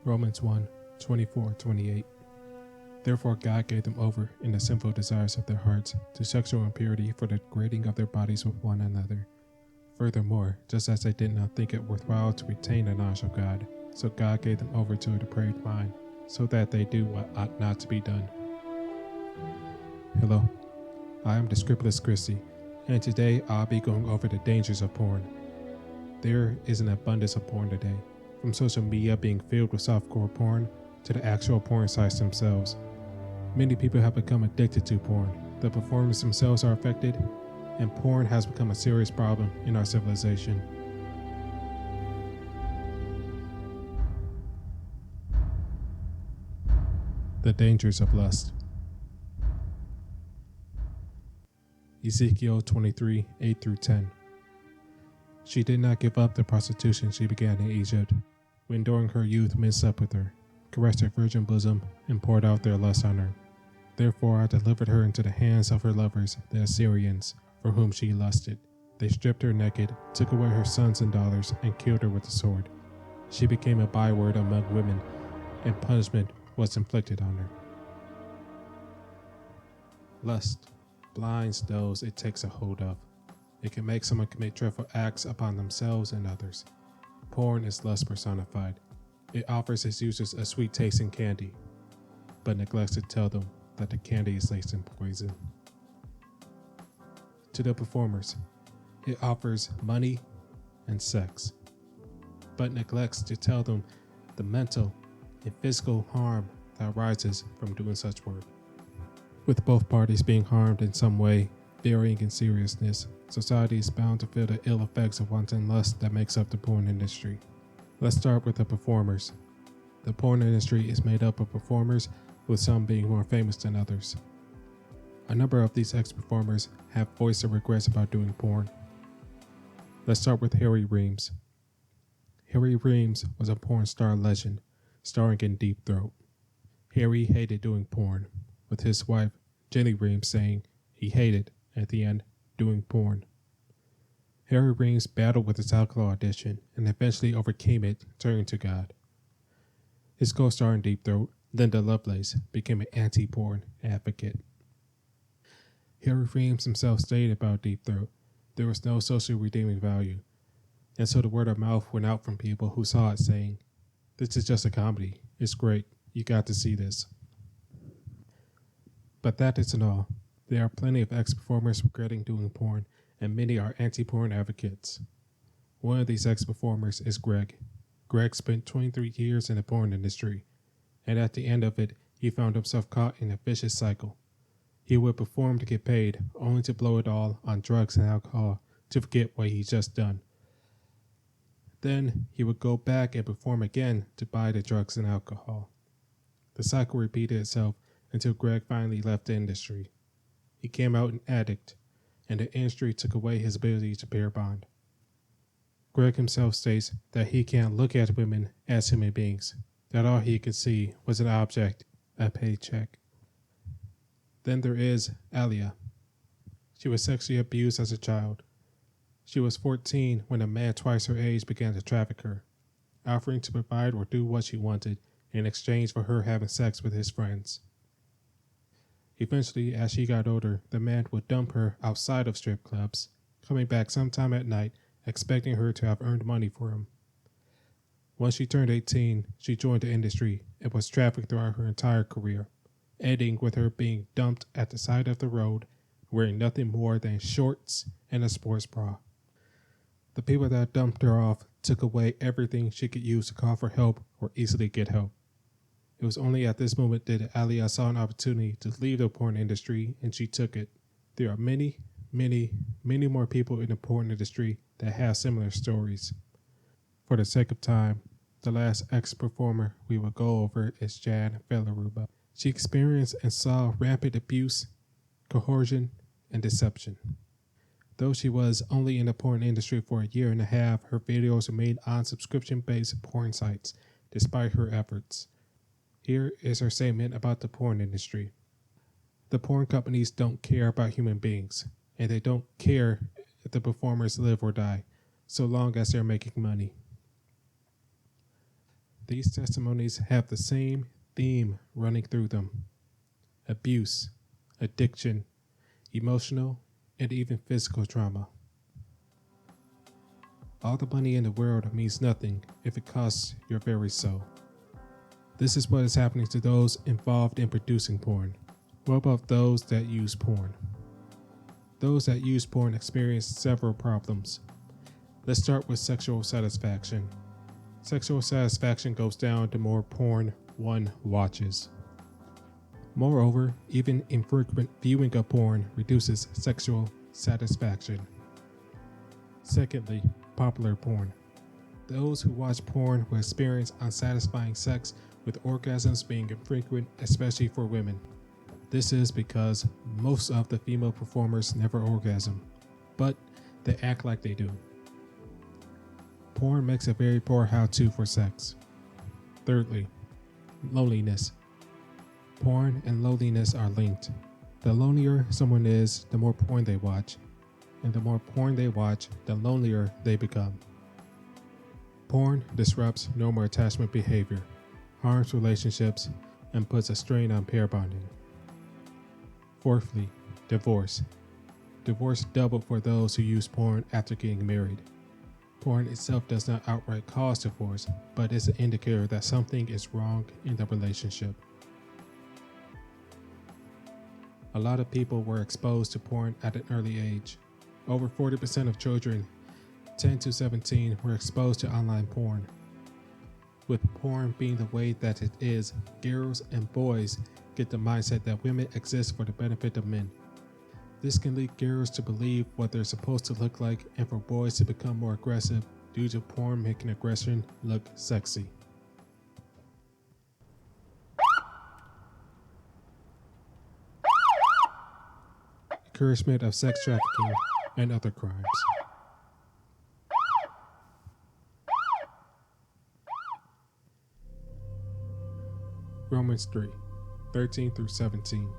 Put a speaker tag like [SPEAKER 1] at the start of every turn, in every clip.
[SPEAKER 1] Romans 1:24-28. Therefore God gave them over in the sinful desires of their hearts to sexual impurity for the degrading of their bodies with one another. Furthermore, just as they did not think it worthwhile to retain the knowledge of God, so God gave them over to a depraved mind, so that they do what ought not to be done. Hello, I am the Scriptless Christy, and today I'll be going over the dangers of porn. There is an abundance of porn today, from social media being filled with softcore porn to the actual porn sites themselves. Many people have become addicted to porn. The performers themselves are affected, and porn has become a serious problem in our civilization. The dangers of lust. Ezekiel 23:8-10. She did not give up the prostitution she began in Egypt, when during her youth men slept with her, caressed her virgin bosom, and poured out their lust on her. Therefore I delivered her into the hands of her lovers, the Assyrians, for whom she lusted. They stripped her naked, took away her sons and daughters, and killed her with the sword. She became a byword among women, and punishment was inflicted on her. Lust blinds those it takes a hold of. It can make someone commit dreadful acts upon themselves and others. Porn is lust personified. It offers its users a sweet taste in candy, but neglects to tell them that the candy is laced in poison. To the performers, it offers money and sex, but neglects to tell them the mental and physical harm that arises from doing such work. With both parties being harmed in some way, varying in seriousness, society is bound to feel the ill effects of wanton lust that makes up the porn industry. Let's start with the performers. The porn industry is made up of performers, with some being more famous than others. A number of these ex-performers have voiced their regrets about doing porn. Let's start with Harry Reams. Harry Reams was a porn star legend, starring in Deep Throat. Harry hated doing porn, with his wife, Jenny Reams, saying he hated, at the end, doing porn. Harry Reams battled with his alcohol addiction and eventually overcame it, turning to God. His co-star in Deep Throat, Linda Lovelace, became an anti-porn advocate. Harry Reams himself stated about Deep Throat, there was no social redeeming value, and so the word of mouth went out from people who saw it saying, "This is just a comedy, it's great, you got to see this." But that isn't all. There are plenty of ex-performers regretting doing porn, and many are anti-porn advocates. One of these ex-performers is Greg. Greg spent 23 years in the porn industry, and at the end of it, he found himself caught in a vicious cycle. He would perform to get paid, only to blow it all on drugs and alcohol to forget what he'd just done. Then he would go back and perform again to buy the drugs and alcohol. The cycle repeated itself until Greg finally left the industry. He came out an addict, and the industry took away his ability to pay a bond. Greg himself states that he can't look at women as human beings, that all he could see was an object, a paycheck. Then there is Alia. She was sexually abused as a child. She was 14 when a man twice her age began to traffic her, offering to provide or do what she wanted in exchange for her having sex with his friends. Eventually, as she got older, the man would dump her outside of strip clubs, coming back sometime at night, expecting her to have earned money for him. Once she turned 18, she joined the industry and was trafficked throughout her entire career, ending with her being dumped at the side of the road, wearing nothing more than shorts and a sports bra. The people that dumped her off took away everything she could use to call for help or easily get help. It was only at this moment that Alia saw an opportunity to leave the porn industry, and she took it. There are many more people in the porn industry that have similar stories. For the sake of time, the last ex-performer we will go over is Jan Velaruba. She experienced and saw rampant abuse, coercion, and deception. Though she was only in the porn industry for a year and a half, her videos were made on subscription-based porn sites, despite her efforts. Here is her statement about the porn industry. The porn companies don't care about human beings, and they don't care if the performers live or die, so long as they're making money. These testimonies have the same theme running through them: abuse, addiction, emotional, and even physical trauma. All the money in the world means nothing if it costs your very soul. This is what is happening to those involved in producing porn. What about those that use porn? Those that use porn experience several problems. Let's start with sexual satisfaction. Sexual satisfaction goes down the more porn one watches. Moreover, even infrequent viewing of porn reduces sexual satisfaction. Secondly, popular porn. Those who watch porn will experience unsatisfying sex, with orgasms being infrequent, especially for women. This is because most of the female performers never orgasm, but they act like they do. Porn makes a very poor how-to for sex. Thirdly, loneliness. Porn and loneliness are linked. The lonelier someone is, the more porn they watch, and the more porn they watch, the lonelier they become. Porn disrupts normal attachment behavior, harms relationships, and puts a strain on pair bonding. Fourthly, divorce. Divorce doubled for those who use porn after getting married. Porn itself does not outright cause divorce, but is an indicator that something is wrong in the relationship. A lot of people were exposed to porn at an early age. Over 40% of children 10 to 17 were exposed to online porn. With porn being the way that it is, girls and boys get the mindset that women exist for the benefit of men. This can lead girls to believe what they're supposed to look like, and for boys to become more aggressive due to porn making aggression look sexy. Encouragement of sex trafficking and other crimes. Romans 3:13 through 17.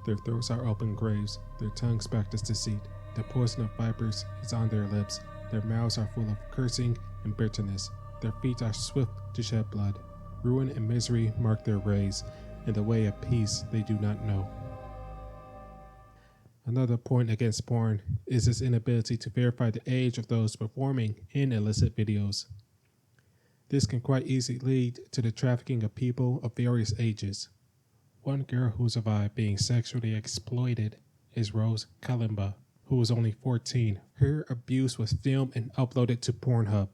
[SPEAKER 1] Their throats are open graves, their tongues practice deceit. The poison of vipers is on their lips, their mouths are full of cursing and bitterness. Their feet are swift to shed blood. Ruin and misery mark their ways, and the way of peace they do not know. Another point against porn is its inability to verify the age of those performing in illicit videos. This can quite easily lead to the trafficking of people of various ages. One girl who survived being sexually exploited is Rose Kalimba, who was only 14. Her abuse was filmed and uploaded to Pornhub.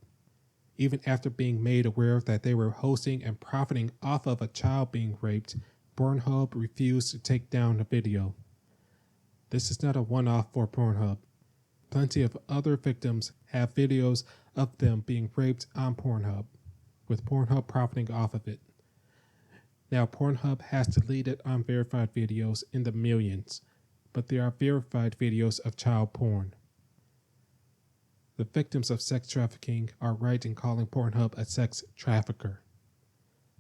[SPEAKER 1] Even after being made aware that they were hosting and profiting off of a child being raped, Pornhub refused to take down the video. This is not a one-off for Pornhub. Plenty of other victims have videos of them being raped on Pornhub, with Pornhub profiting off of it. Now, Pornhub has deleted unverified videos in the millions, but there are verified videos of child porn. The victims of sex trafficking are right in calling Pornhub a sex trafficker.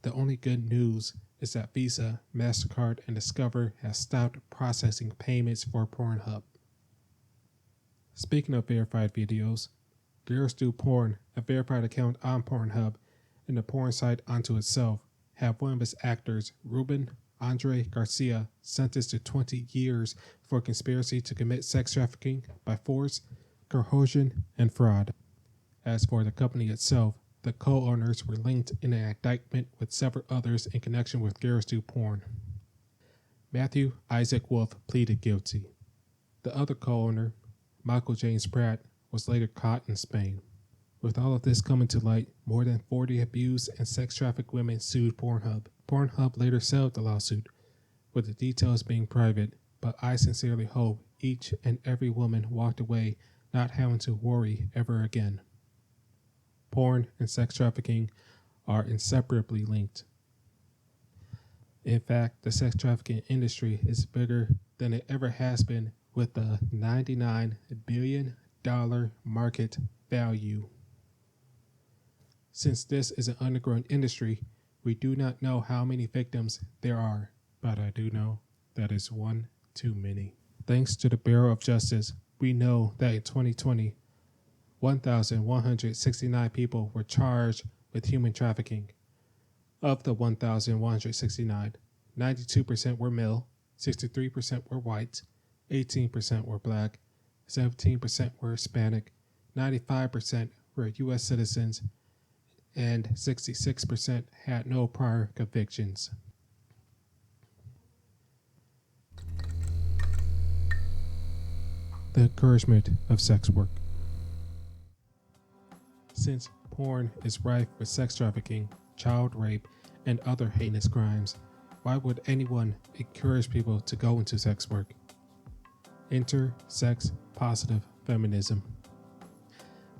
[SPEAKER 1] The only good news is that Visa, MasterCard, and Discover have stopped processing payments for Pornhub. Speaking of verified videos, Girls Do Porn, a verified account on Pornhub and the porn site unto itself, have one of its actors, Ruben Andre Garcia, sentenced to 20 years for conspiracy to commit sex trafficking by force, coercion, and fraud. As for the company itself, the co-owners were linked in an indictment with several others in connection with Girls Do Porn. Matthew Isaac Wolf pleaded guilty. The other co-owner, Michael James Pratt, was later caught in Spain. With all of this coming to light, more than 40 abused and sex-trafficked women sued Pornhub. Pornhub later settled the lawsuit, with the details being private, but I sincerely hope each and every woman walked away not having to worry ever again. Porn and sex trafficking are inseparably linked. In fact, the sex trafficking industry is bigger than it ever has been, with a $99 billion market value. Since this is an underground industry, we do not know how many victims there are, but I do know that is one too many. Thanks to the Bureau of Justice, we know that in 2020, 1,169 people were charged with human trafficking. Of the 1,169, 92% were male, 63% were white, 18% were black, 17% were Hispanic, 95% were U.S. citizens, and 66% had no prior convictions. The encouragement of sex work. Since porn is rife with sex trafficking, child rape, and other heinous crimes, why would anyone encourage people to go into sex work? Enter sex positive feminism.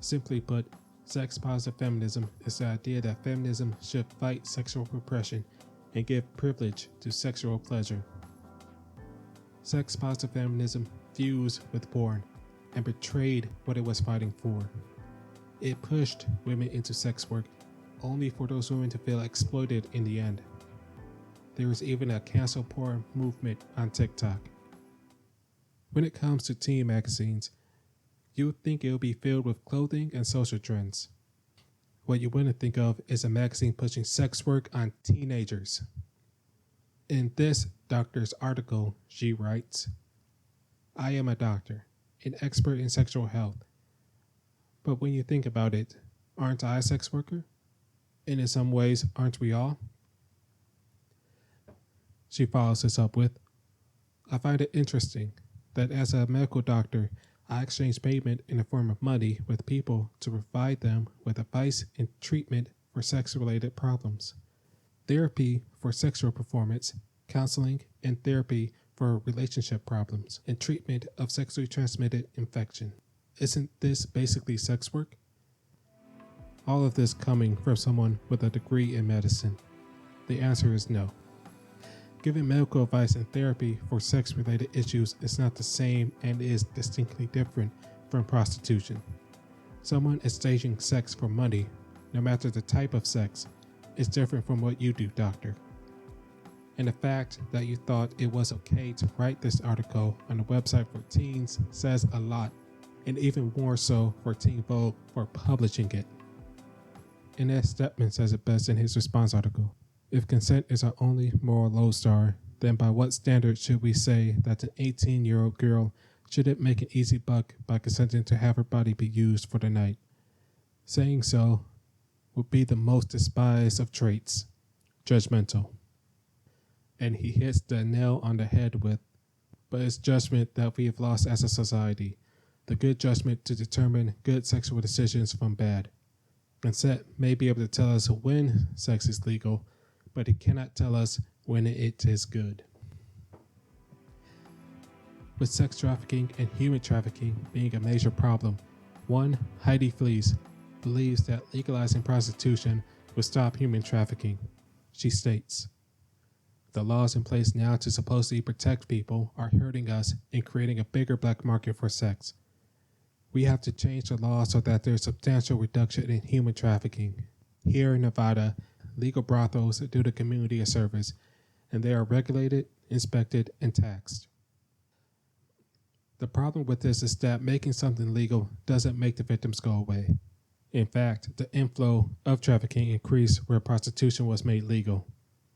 [SPEAKER 1] Simply put, sex positive feminism is the idea that feminism should fight sexual repression and give privilege to sexual pleasure. Sex positive feminism fused with porn and betrayed what it was fighting for. It pushed women into sex work only for those women to feel exploited in the end. There is even a cancel porn movement on TikTok. When it comes to teen magazines, you would think it would be filled with clothing and social trends. What you wouldn't think of is a magazine pushing sex work on teenagers. In this doctor's article, she writes, "I am a doctor, an expert in sexual health. But when you think about it, aren't I a sex worker? And in some ways, aren't we all?" She follows this up with, "I find it interesting that as a medical doctor, I exchange payment in the form of money with people to provide them with advice and treatment for sex-related problems. Therapy for sexual performance, counseling, and therapy for relationship problems, and treatment of sexually transmitted infection. Isn't this basically sex work?" All of this coming from someone with a degree in medicine. The answer is no. Giving medical advice and therapy for sex-related issues is not the same and is distinctly different from prostitution. Someone exchanging sex for money, no matter the type of sex, is different from what you do, doctor. And the fact that you thought it was okay to write this article on a website for teens says a lot, and even more so for Teen Vogue for publishing it. Inez Stepman says it best in his response article. "If consent is our only moral lodestar, then by what standard should we say that an 18-year-old girl shouldn't make an easy buck by consenting to have her body be used for the night? Saying so would be the most despised of traits, judgmental." And he hits the nail on the head with, "But it's judgment that we have lost as a society, the good judgment to determine good sexual decisions from bad. Consent may be able to tell us when sex is legal, but it cannot tell us when it is good." With sex trafficking and human trafficking being a major problem, one Heidi Fleece believes that legalizing prostitution will stop human trafficking. She states, "The laws in place now to supposedly protect people are hurting us and creating a bigger black market for sex. We have to change the law so that there's substantial reduction in human trafficking. Here in Nevada, legal brothels do the community a service, and they are regulated, inspected, and taxed. The problem with this is that making something legal doesn't make the victims go away. In fact, the inflow of trafficking increased where prostitution was made legal,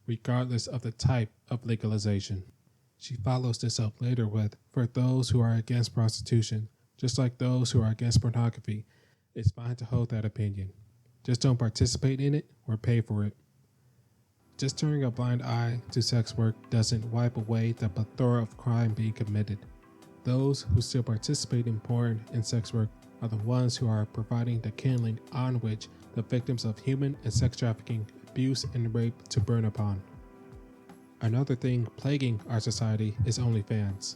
[SPEAKER 1] regardless of the type of legalization." She follows this up later with, "For those who are against prostitution, just like those who are against pornography, it's fine to hold that opinion. Just don't participate in it or pay for it. Just turning a blind eye to sex work doesn't wipe away the plethora of crime being committed. Those who still participate in porn and sex work are the ones who are providing the kindling on which the victims of human and sex trafficking, abuse, and rape to burn upon." Another thing plaguing our society is OnlyFans.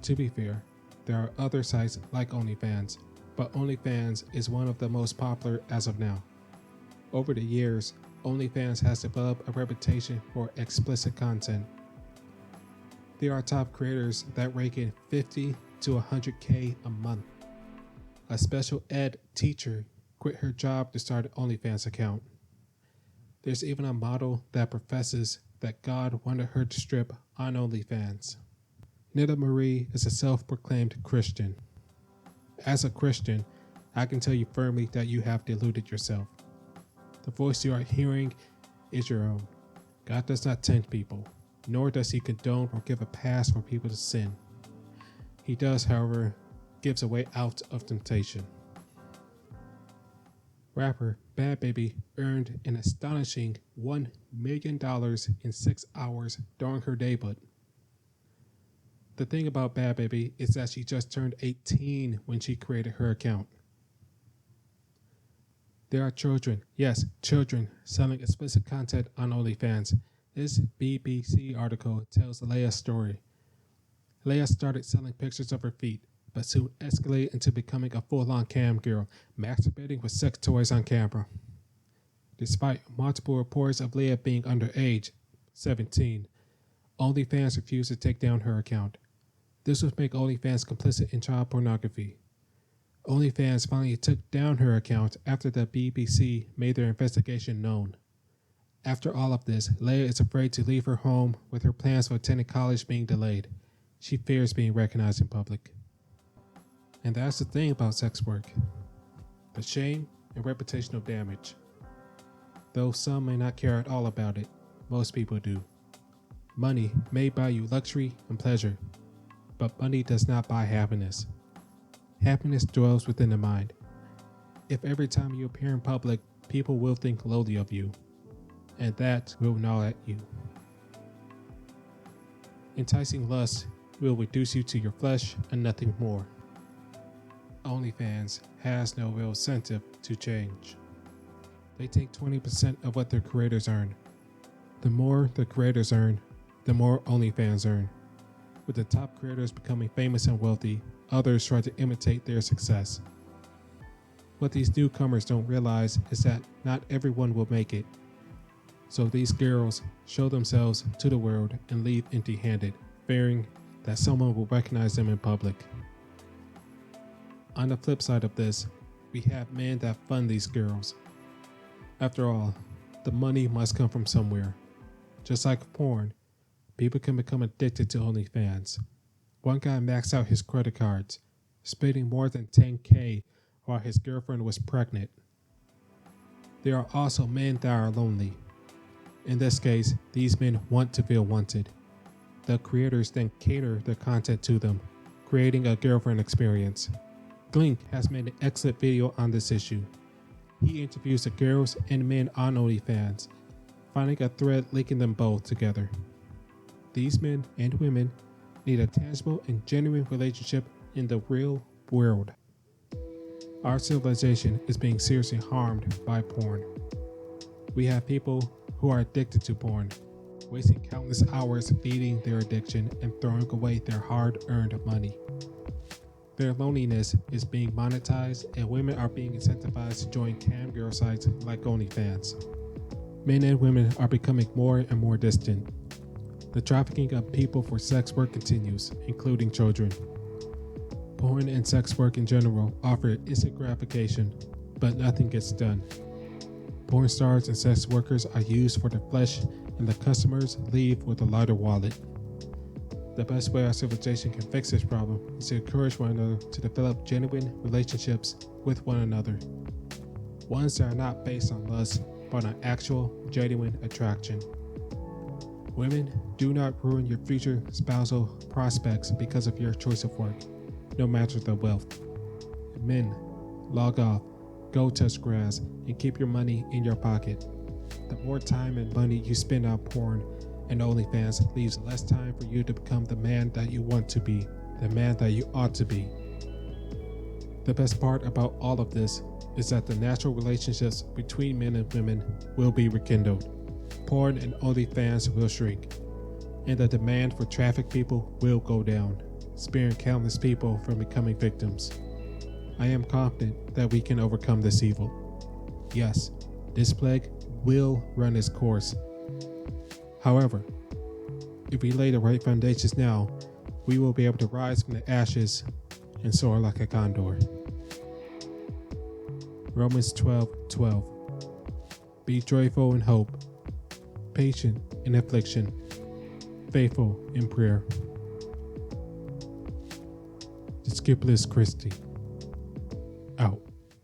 [SPEAKER 1] To be fair, there are other sites like OnlyFans, but OnlyFans is one of the most popular as of now. Over the years, OnlyFans has developed a reputation for explicit content. There are top creators that rake in $50 to $100K a month. A special ed teacher quit her job to start an OnlyFans account. There's even a model that professes that God wanted her to strip on OnlyFans. Nita Marie is a self-proclaimed Christian. As a Christian, I can tell you firmly that you have deluded yourself. The voice you are hearing is your own. God does not tempt people, nor does he condone or give a pass for people to sin. He does, however, gives a way out of temptation. Rapper Bhad Bhabie earned an astonishing $1 million in 6 hours during her debut. The thing about Bhad Bhabie is that she just turned 18 when she created her account. There are children, yes, children, selling explicit content on OnlyFans. This BBC article tells Leia's story. Leia started selling pictures of her feet, but soon escalated into becoming a full-on cam girl, masturbating with sex toys on camera. Despite multiple reports of Leia being underage, 17, OnlyFans refused to take down her account. This would make OnlyFans complicit in child pornography. OnlyFans finally took down her account after the BBC made their investigation known. After all of this, Leia is afraid to leave her home with her plans for attending college being delayed. She fears being recognized in public. And that's the thing about sex work. The shame and reputational damage. Though some may not care at all about it, most people do. Money may buy you luxury and pleasure, but money does not buy happiness. Happiness dwells within the mind. If every time you appear in public, people will think lowly of you, and that will gnaw at you. Enticing lust will reduce you to your flesh and nothing more. OnlyFans has no real incentive to change. They take 20% of what their creators earn. The more the creators earn, the more OnlyFans earn. With the top creators becoming famous and wealthy, others try to imitate their success. What these newcomers don't realize is that not everyone will make it. So these girls show themselves to the world and leave empty-handed, fearing that someone will recognize them in public. On the flip side of this, we have men that fund these girls. After all, the money must come from somewhere. Just like porn, people can become addicted to OnlyFans. One guy maxed out his credit cards, spending more than $10,000 while his girlfriend was pregnant. There are also men that are lonely. In this case, these men want to feel wanted. The creators then cater their content to them, creating a girlfriend experience. Glink has made an excellent video on this issue. He interviews the girls and men on OnlyFans, finding a thread linking them both together. These men and women need a tangible and genuine relationship in the real world. Our civilization is being seriously harmed by porn. We have people who are addicted to porn, wasting countless hours feeding their addiction and throwing away their hard-earned money. Their loneliness is being monetized, and women are being incentivized to join cam girl sites like OnlyFans. Men and women are becoming more and more distant. The trafficking of people for sex work continues, including children. Porn and sex work in general offer instant gratification, but nothing gets done. Porn stars and sex workers are used for their flesh, and the customers leave with a lighter wallet. The best way our civilization can fix this problem is to encourage one another to develop genuine relationships with one another. Ones that are not based on lust, but on actual, genuine attraction. Women, do not ruin your future spousal prospects because of your choice of work, no matter the wealth. Men, log off, go touch grass, and keep your money in your pocket. The more time and money you spend on porn and OnlyFans leaves less time for you to become the man that you want to be, the man that you ought to be. The best part about all of this is that the natural relationships between men and women will be rekindled. Porn and OnlyFans will shrink, and the demand for trafficked people will go down, sparing countless people from becoming victims. I am confident that we can overcome this evil. Yes, this plague will run its course. However, if we lay the right foundations now, we will be able to rise from the ashes and soar like a condor. Romans 12:12. Be joyful in hope, patient in affliction, faithful in prayer. Discipulus Christi.